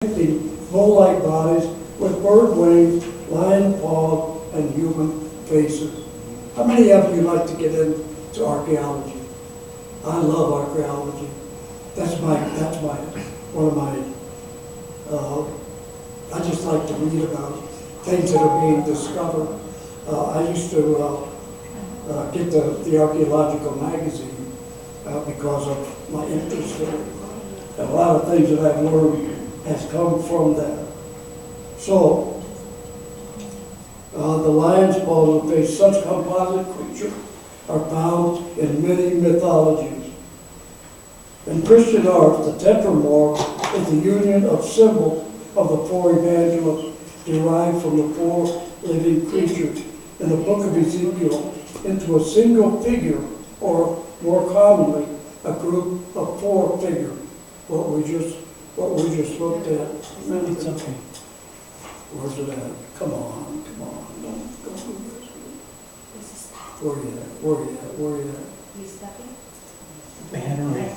bull-like bodies with bird wings, lion paws, and human faces. How many of you like to get into archaeology? I love archaeology. That's one of my, I just like to read about things that are being discovered. I used to get the archaeological magazine because of my interest in it. And a lot of things that I've learned has come from that. So, the lion's paws and face, such composite creatures are found in many mythologies. In Christian art, the tetramorph is the union of symbols of the four evangelists derived from the four living creatures in the book of Ezekiel into a single figure, or more commonly, a group of four figures. What we just looked at. It's okay. Where's it at? Come on, don't do this. Where you at? You stuck it? Battery.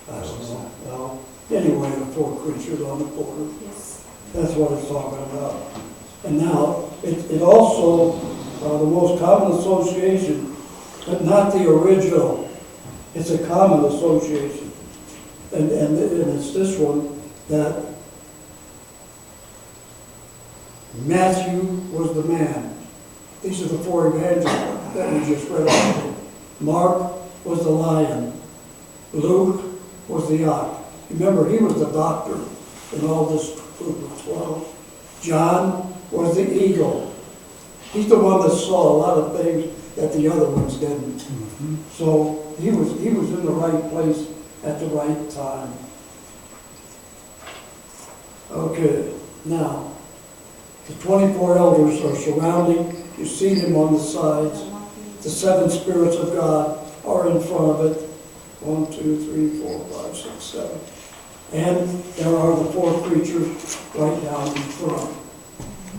I don't know. Well, anyway, the four creatures on the border. Yes. That's what it's talking about. And now, it also, the most common association, but not the original. It's a common association. And it's this one, that Matthew was the man. These are the four evangelists that we just read about. Mark was the lion. Luke was the ox. Remember, he was the doctor in all this group of 12. John was the eagle. He's the one that saw a lot of things that the other ones didn't. Mm-hmm. So he was in the right place at the right time. Okay, now, the 24 elders are surrounding. You see them on the sides. The seven spirits of God are in front of it. 1, 2, 3, 4, 5, 6, 7. And there are the four creatures right down in front.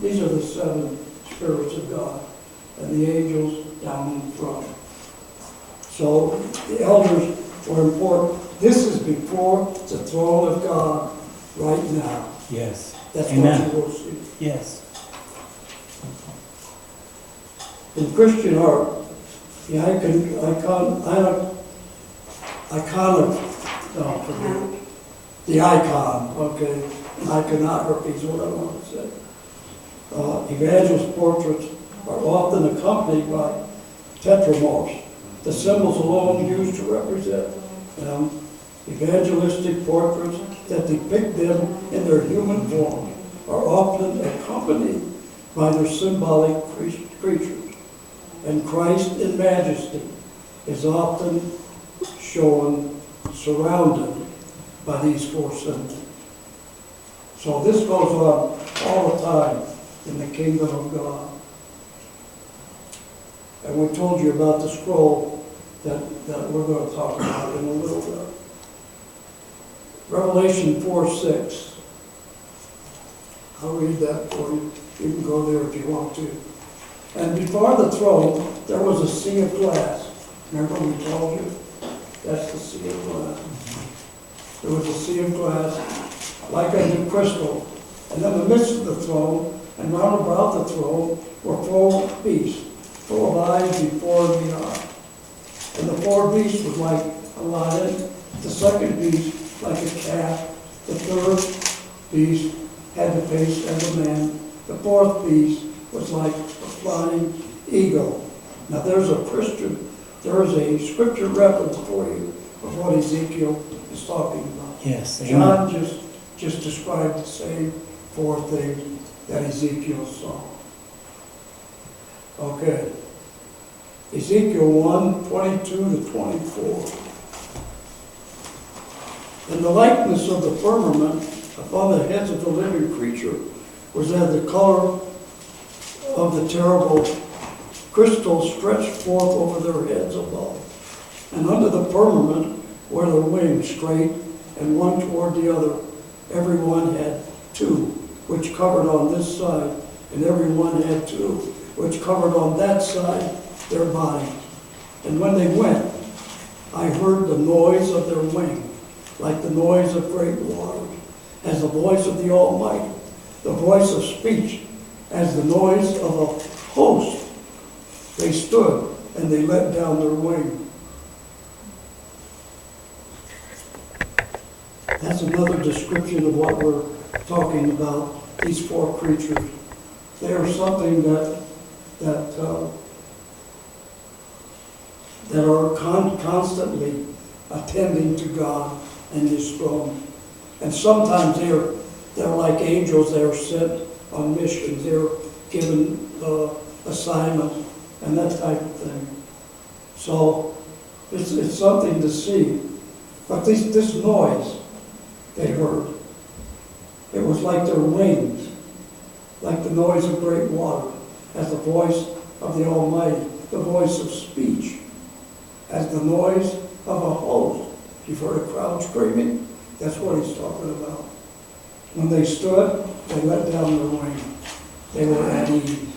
These are the seven spirits of God, and the angels down in front. So the elders were important. This is before the throne of God right now. Yes. That's Amen. what you will see. Yes. In Christian art, the icon, okay, iconography is what I want to say. Evangelist portraits are often accompanied by tetramorphs, the symbols alone used to represent evangelistic portraits that depict them in their human form are often accompanied by their symbolic creatures. And Christ in majesty is often shown surrounded by these four symbols. So this goes on all the time in the kingdom of God. And we told you about the scroll that we're going to talk about in a little bit. Revelation 4:6. I'll read that for you. You can go there if you want to. And before the throne, there was a sea of glass. Remember we told you? That's the sea of glass. There was a sea of glass, like unto crystal. And in the midst of the throne, and round about the throne, were four beasts, full of eyes before and beyond. And the four beasts was like a lion, the second beast like a calf, the third beast had the face of a man, the fourth beast was like a flying eagle. Now there's a scripture reference for you of what Ezekiel is talking about. Yes. John just described the same four things that Ezekiel saw. Okay. Ezekiel 1:22-24. And the likeness of the firmament upon the heads of the living creature was as the color of the terrible crystal stretched forth over their heads above. And under the firmament were their wings straight, and one toward the other. Every one had two, which covered on this side, and every one had two, which covered on that side their body. And when they went, I heard the noise of their wing, like the noise of great waters, as the voice of the Almighty, the voice of speech, as the noise of a host. They stood and they let down their wing. That's another description of what we're talking about, these four creatures. They are something that are constantly attending to God and His throne. And sometimes they're like angels. They're sent on missions. They're given assignments and that type of thing. So it's something to see. But this noise they heard, it was like their wings, like the noise of great water, as the voice of the Almighty, the voice of speech, as the noise of a host. You've heard a crowd screaming? That's what he's talking about. When they stood, they let down their wing. They were at ease.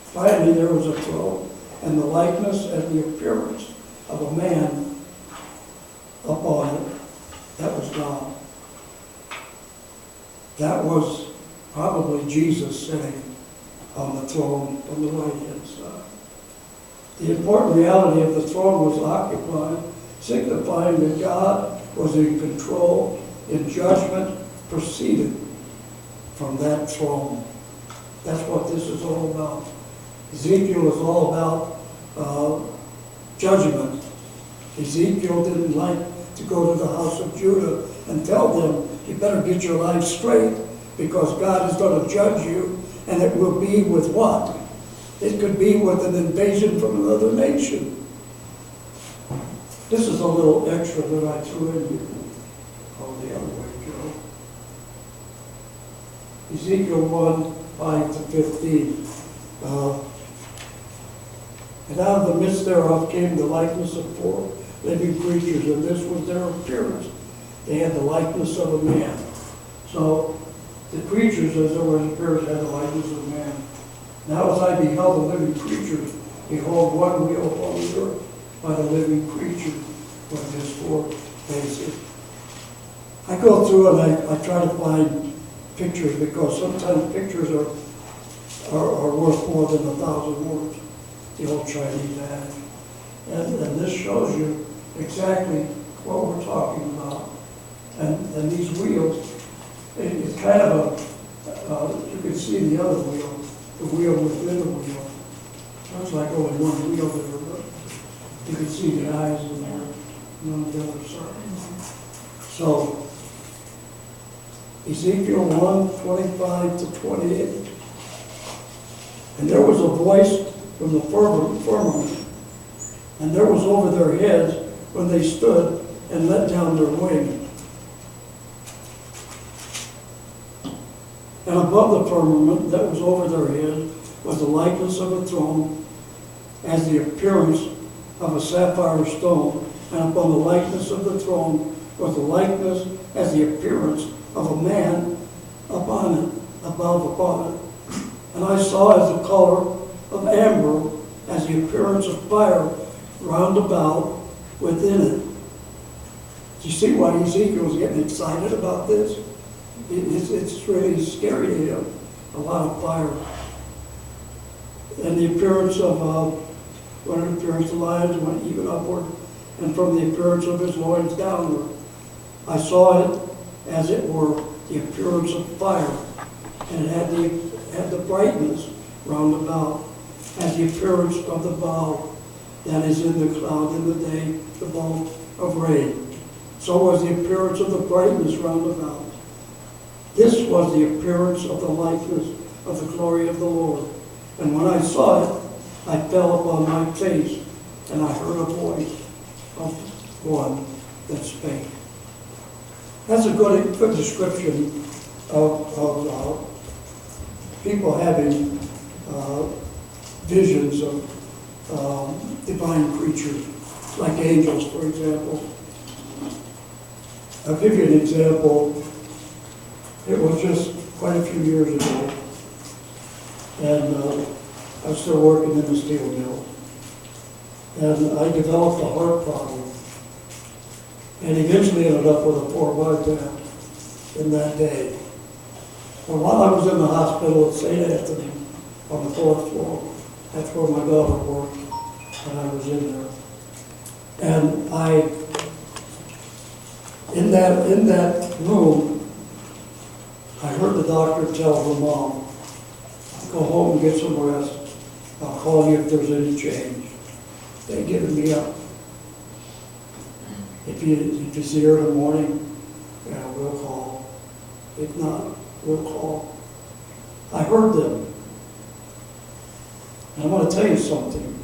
Finally, there was a throne, and the likeness and the appearance of a man upon it. That was God. That was probably Jesus sitting on the throne on the right-hand side. The important reality of the throne was occupied, signifying that God was in control, in judgment, proceeded from that throne. That's what this is all about. Ezekiel is all about judgment. Ezekiel didn't like to go to the house of Judah and tell them, you better get your life straight because God is going to judge you, and it will be with what? It could be with an invasion from another nation. This is a little extra that I threw in here. Oh, the other way, Joe. Ezekiel 1, 5 to 15. And out of the midst thereof came the likeness of four living creatures, and this was their appearance. They had the likeness of a man. So the creatures, as there was appearance, had the likeness of man. Now as I beheld the living creatures, behold, one wheel upon the earth by the living creature with his four faces. I go through and I try to find pictures, because sometimes pictures are worth more than 1,000 words, the old Chinese adage. And this shows you exactly what we're talking about. And these wheels, it's kind of you can see the other wheel, the wheel within the wheel. Looks like only one wheel there, but you can see the eyes in there and on the other side. So, Ezekiel 1, 25 to 28. And there was a voice from the firmament, and there was over their heads when they stood and let down their wing. And above the firmament that was over their heads was the likeness of a throne, as the appearance of a sapphire stone, and upon the likeness of the throne was the likeness as the appearance of a man upon it, upon it. And I saw as the color of amber, as the appearance of fire round about within it. Do you see why Ezekiel's getting excited about this? It's really scary to him. A lot of fire. And the appearance of, when it appears to lions went even upward, and from the appearance of his loins downward. I saw it as it were the appearance of fire, and it had the brightness round about, as the appearance of the bow that is in the cloud in the day, the bow of rain. So was the appearance of the brightness round about. This was the appearance of the likeness of the glory of the Lord. And when I saw it, I fell upon my face, and I heard a voice of one that spake. That's a good description of people having visions of divine creatures, like angels, for example. I'll give you an example. It was just quite a few years ago, and I was still working in the steel mill. and I developed a heart problem. And eventually ended up with a 4 bypass in that day. And while I was in the hospital at St. Anthony on the 4th floor, that's where my daughter worked, and I was in there. And in that room, I heard the doctor tell her mom, go home and get some rest. I'll call you if there's any change. They're giving me up. If you see her in the morning, yeah, we'll call. If not, we'll call. I heard them. And I want to tell you something.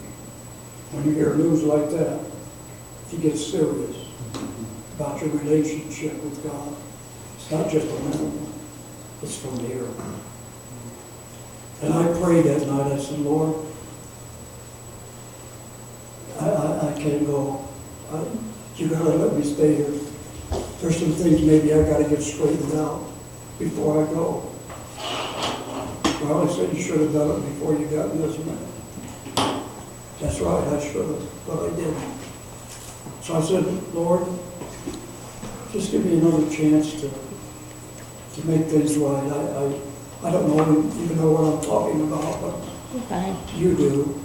When you hear news like that, you get serious about your relationship with God. It's not just a mental one. It's from here. And I prayed that night. I said, Lord, I can't go. You got to let me stay here. There's some things maybe I got to get straightened out before I go. Well, I said you should have done it before you got in this mess. That's right, I should have, but I didn't. So I said, Lord, just give me another chance to make things right. I don't even know what I'm talking about, but you do.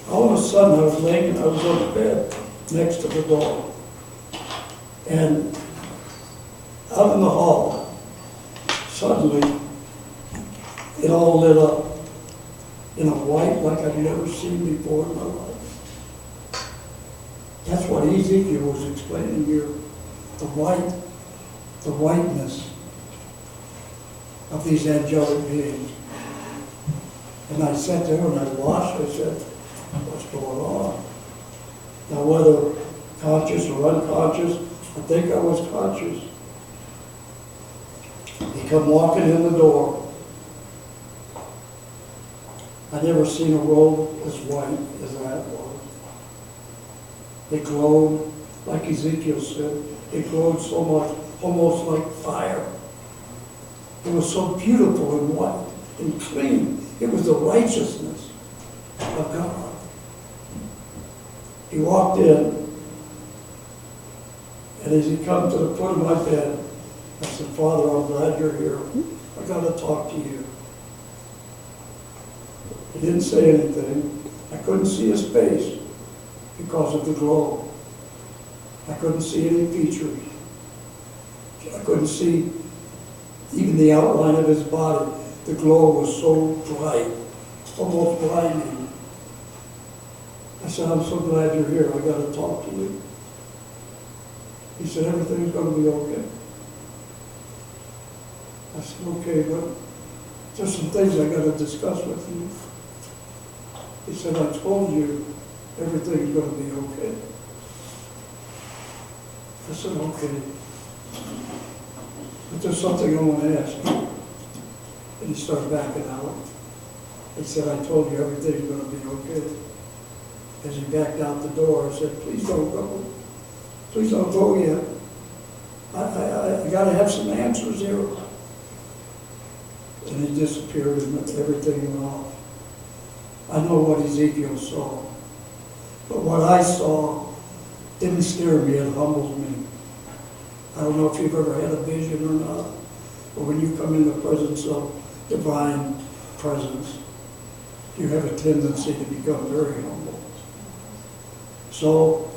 All of a sudden, I was on the bed next to the door. And out in the hall, suddenly, it all lit up in a white like I'd never seen before in my life. That's what Ezekiel was explaining here. The whiteness of these angelic beings. And I sat there and I watched. I said, what's going on? Now, whether conscious or unconscious, I think I was conscious. He come walking in the door. I never seen a robe as white as that was. It glowed, like Ezekiel said, it glowed so much, almost like fire. It was so beautiful and white and clean. It was the righteousness of God. He walked in, and as he come to the foot of my bed, I said, Father, I'm glad you're here. I got to talk to you. He didn't say anything. I couldn't see his face because of the glow. I couldn't see any features. I couldn't see even the outline of his body. The glow was so bright, almost blinding. I said, I'm so glad you're here. I got to talk to you. He said, everything's going to be okay. I said, okay, but there's some things I got to discuss with you. He said, I told you everything's going to be okay. I said, okay. But there's something I want to ask you. And he started backing out. He said, I told you everything's going to be okay. As he backed out the door, I said, please don't go. Please don't go yet. I got to have some answers here. And he disappeared and everything went off. I know what Ezekiel saw. But what I saw didn't scare me, it humbled me. I don't know if you've ever had a vision or not, but when you come in the presence of divine presence, you have a tendency to become very humble. So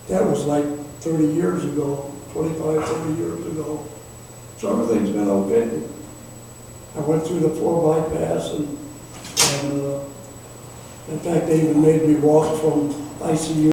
that was like 30 years ago, 25, 30 years ago. So everything's been okay. I went through the 4 bypass and in fact, they even made me walk from ICU